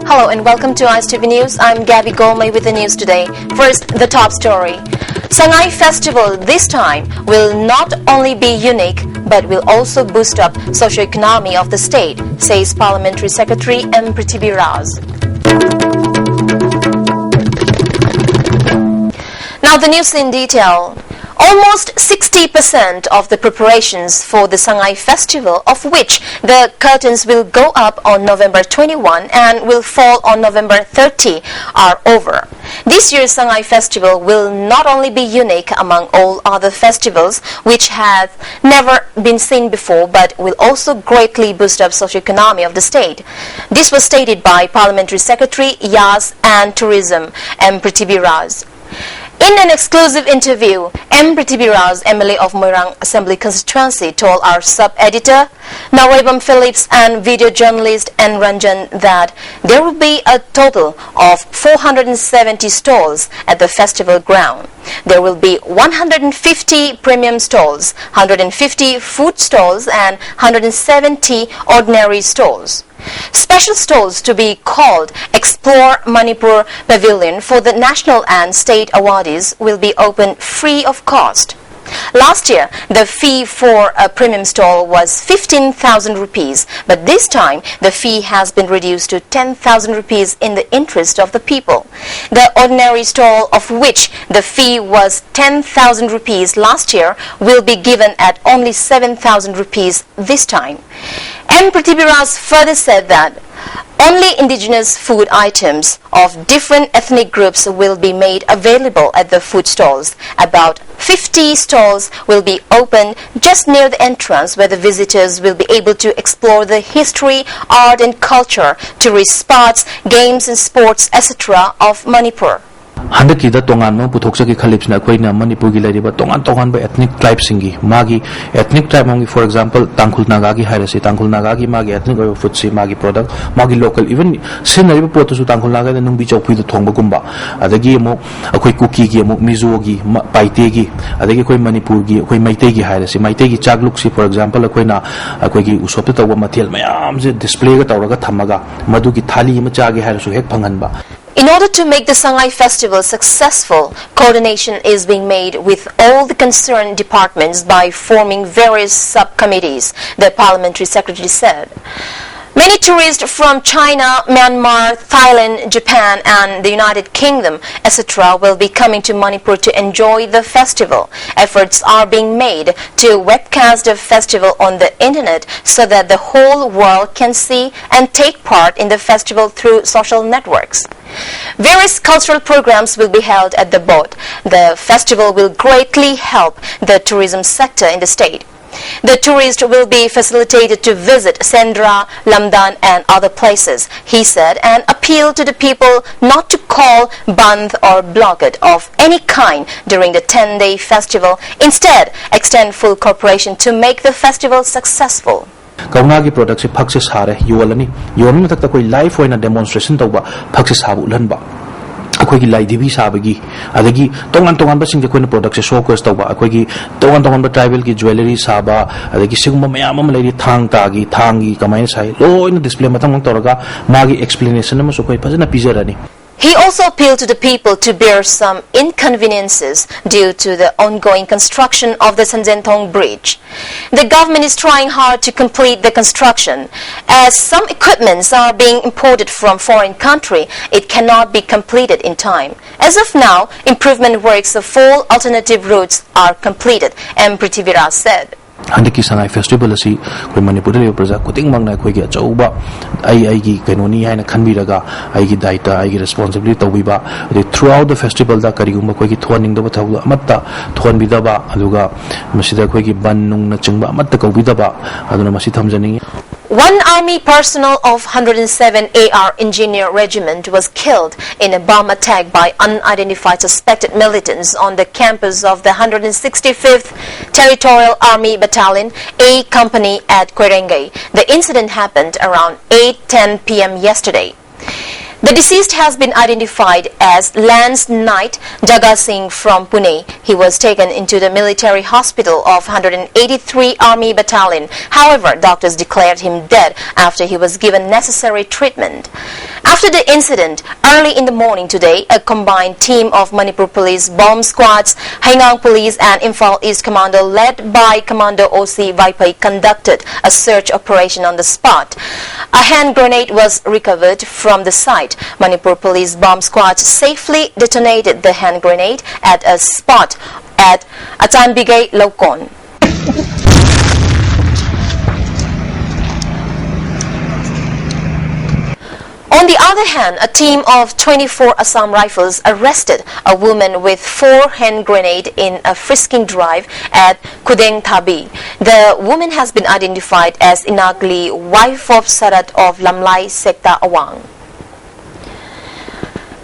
Hello and welcome to ISTV News. I'm Gabby Golmay with the news today. First, the top story. Sangay Festival this time will not only be unique but will also boost up socio-economy of the state, says Parliamentary Secretary M. Prithvi Raj. Now the news in detail. Almost 60% of the preparations for the Sangay Festival, of which the curtains will go up on November 21 and will fall on November 30, are over. This year's Sangay Festival will not only be unique among all other festivals, which have never been seen before, but will also greatly boost up socio-economy of the state. This was stated by Parliamentary Secretary Yas and Tourism M. Prithvi Raj. In an exclusive interview, M. Prithvi Raj, MLA of Moirang Assembly Constituency, told our sub-editor, Nawabam Phillips, and video journalist N. Ranjan that there will be a total of 470 stalls at the festival ground. There will be 150 premium stalls, 150 food stalls, and 170 ordinary stalls. Special stalls to be called Explore Manipur Pavilion for the national and state awardees will be open free of cost. Last year, the fee for a premium stall was 15,000 rupees, but this time the fee has been reduced to 10,000 rupees in the interest of the people. The ordinary stall, of which the fee was 10,000 rupees last year, will be given at only 7,000 rupees this time. M. Prithvi Raj further said that only indigenous food items of different ethnic groups will be made available at the food stalls. About 50 stalls will be open just near the entrance, where the visitors will be able to explore the history, art and culture, tourist spots, games and sports, etc. of Manipur. Handakida tongan mo putoksaki khalipsna koina Manipur gi lariba tongan ba ethnic tribes singi magi ethnic tribe mongi, for example Tangkhul Naga gi hairasi Tangkhul Naga gi magi ethnic food si magi product magi local even sinariba product Tangkhul Naga da nungbi chokpi da thongba gumba adagi mo akoi kuki gi mo mizo gi paite gi adagi koi Manipur gi koi maite gi hairasi maite gi chagluk si, for example akoina akoi gi usop ta mathel mayam je display ga tawraga thamaga madu gi thali ma cha gi hairasu hek phanganba. In order to make the Sangay Festival successful, coordination is being made with all the concerned departments by forming various subcommittees, the Parliamentary Secretary said. Many tourists from China, Myanmar, Thailand, Japan and the United Kingdom, etc. will be coming to Manipur to enjoy the festival. Efforts are being made to webcast the festival on the internet so that the whole world can see and take part in the festival through social networks. Various cultural programs will be held at the boat. The festival will greatly help the tourism sector in the state. The tourists will be facilitated to visit Sendra, Lamdan and other places, he said, and appealed to the people not to call bandh or blockade of any kind during the 10-day festival. Instead, extend full cooperation to make the festival successful. Kaunagi products phakse sare yolani yomi matak ta koi live hoina demonstration tawba phakse sabu lanba akoigi laidibi sabagi adagi tongan ba sing koina products showcase tawba akoigi tongan ba tribal ki jewelry saba adagi siguma mayam am leiri thangi kamai sai loina display matang toraga magi explanation ma so koi phajana pijarani. He also appealed to the people to bear some inconveniences due to the ongoing construction of the Sanjentong Bridge. The government is trying hard to complete the construction. As some equipments are being imported from foreign country, it cannot be completed in time. As of now, improvement works of 4 alternative routes are completed, M. Prithvi Raj said. Handiki Sangay Festival asi koi Manipur le praja kuting mangna koi gi achauba ai gi kanoni haina khanbiraga ai gi daita ai gi responsibility tawbiba throughout the festival da karigumba koi gi thoning da thawda amatta thon bidaba aduga masida koi gi bannung na chingba amatta kawbidaba aduna masi thamjani. One army personnel of 107 AR Engineer Regiment was killed in a bomb attack by unidentified suspected militants on the campus of the 165th Territorial Army Battalion A Company at Kwerengay. The incident happened around 8:10 p.m. yesterday. The deceased has been identified as Lance Knight Jaga Singh from Pune. He was taken into the military hospital of 183 Army Battalion. However, doctors declared him dead after he was given necessary treatment. After the incident, early in the morning today, a combined team of Manipur Police bomb squads, Haingang Police and Imphal East Commando led by Commando OC Vaipai conducted a search operation on the spot. A hand grenade was recovered from the site. Manipur Police bomb squad safely detonated the hand grenade at a spot at Atanbigay, Lokon. On the other hand, a team of 24 Assam Rifles arrested a woman with 4 hand grenades in a frisking drive at Kudeng Thabi. The woman has been identified as Inagli, wife of Sarat of Lamlai Sekta Awang.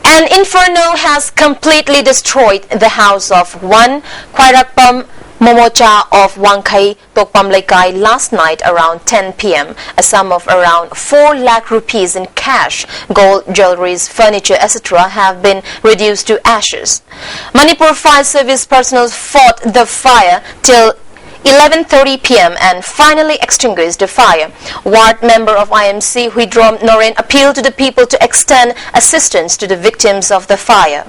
An inferno has completely destroyed the house of one Khairakpam Momocha of Wangkai, Tokpam Laikai last night around 10 p.m. A sum of around 4 lakh rupees in cash, gold, jewelries, furniture, etc. have been reduced to ashes. Manipur Fire Service personnel fought the fire till 11:30 p.m. and finally extinguished the fire. Ward member of IMC Huidrom Noren appealed to the people to extend assistance to the victims of the fire.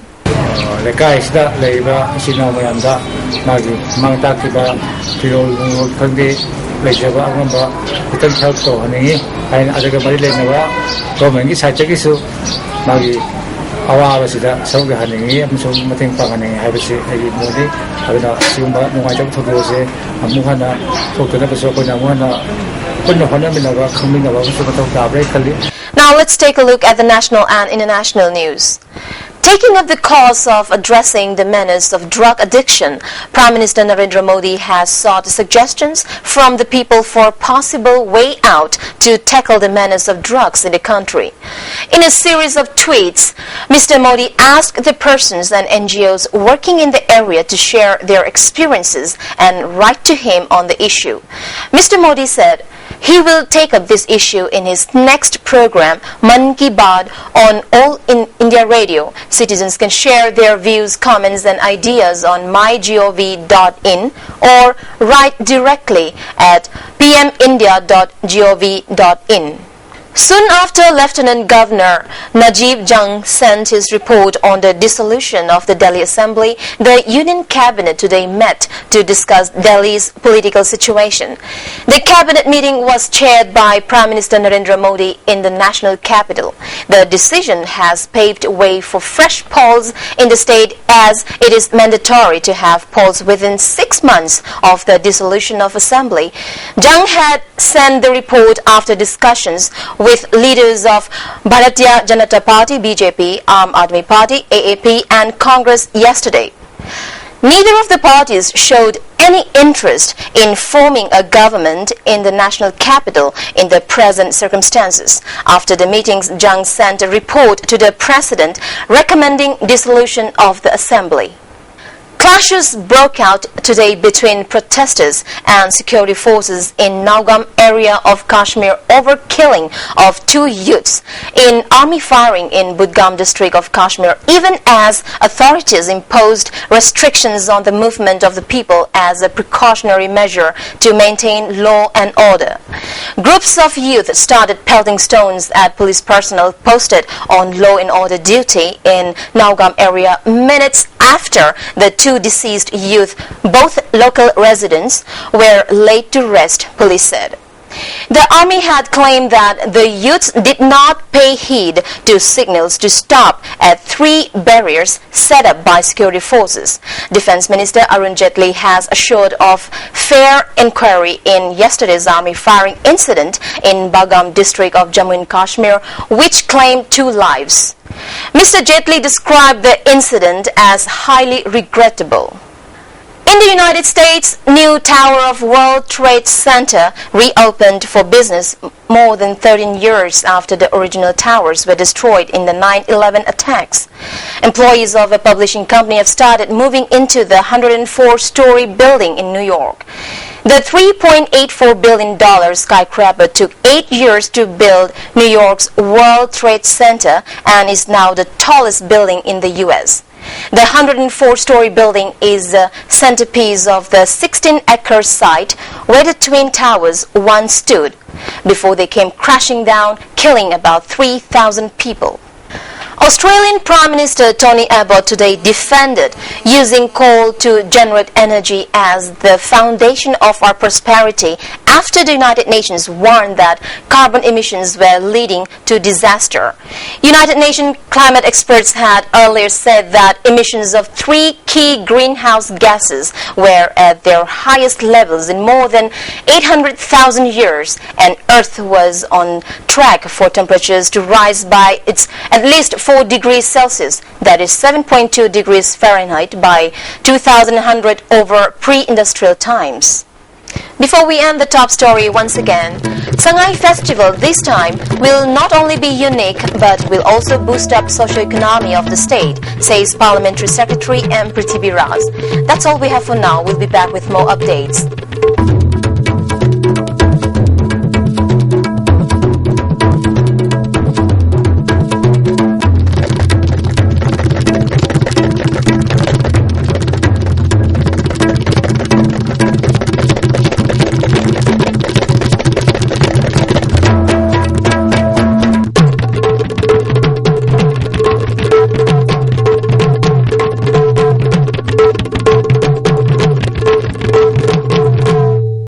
awabasida sauga haningi amsong mating panganing haibasi agi modi aduna siumba nungai thogose amuhana thokna baso ko namuna punna hona minawa khumina ba baso batau tabre khali. Now let's take a look at the national and international news. Taking up the cause of addressing the menace of drug addiction, Prime Minister Narendra Modi has sought suggestions from the people for a possible way out to tackle the menace of drugs in the country. In a series of tweets, Mr. Modi asked the persons and NGOs working in the area to share their experiences and write to him on the issue. Mr. Modi said he will take up this issue in his next program, Man Ki Baat, on All in India Radio. Citizens can share their views, comments and ideas on mygov.in or write directly at pmindia.gov.in. Soon after Lieutenant Governor Najib Jung sent his report on the dissolution of the Delhi Assembly, the Union Cabinet today met to discuss Delhi's political situation. The Cabinet meeting was chaired by Prime Minister Narendra Modi in the national capital. The decision has paved way for fresh polls in the state, as it is mandatory to have polls within 6 months of the dissolution of Assembly. Jung had sent the report after discussions with leaders of Bharatiya Janata Party, BJP, Aam Aadmi Party, AAP and Congress yesterday. Neither of the parties showed any interest in forming a government in the national capital in the present circumstances. After the meetings, Jung sent a report to the President recommending dissolution of the Assembly. Clashes broke out today between protesters and security forces in Naugam area of Kashmir over killing of 2 youths in army firing in Budgam district of Kashmir, even as authorities imposed restrictions on the movement of the people as a precautionary measure to maintain law and order. Groups of youth started pelting stones at police personnel posted on law and order duty in Naugam area minutes after the 2 deceased youth, both local residents, were laid to rest, police said. The army had claimed that the youths did not pay heed to signals to stop at 3 barriers set up by security forces. Defense Minister Arun Jaitley has assured of fair inquiry in yesterday's army firing incident in Bagam district of Jammu and Kashmir, which claimed 2 lives. Mr. Jaitley described the incident as highly regrettable. In the United States, new tower of World Trade Center reopened for business more than 13 years after the original towers were destroyed in the 9/11 attacks. Employees of a publishing company have started moving into the 104-story building in New York. The $3.84 billion skyscraper took 8 years to build New York's World Trade Center and is now the tallest building in the U.S. The 104-story building is the centerpiece of the 16-acre site where the Twin Towers once stood before they came crashing down, killing about 3,000 people. Australian Prime Minister Tony Abbott today defended using coal to generate energy as the foundation of our prosperity after the United Nations warned that carbon emissions were leading to disaster. United Nations climate experts had earlier said that emissions of 3 key greenhouse gases were at their highest levels in more than 800,000 years, and Earth was on track for temperatures to rise by at least 4 degrees Celsius, that is 7.2 degrees Fahrenheit, by 2100 over pre-industrial times. Before we end the top story once again, Shanghai Festival this time will not only be unique but will also boost up socio-economy of the state, says Parliamentary Secretary M. Prithviraj. That's all we have for now. We'll be back with more updates.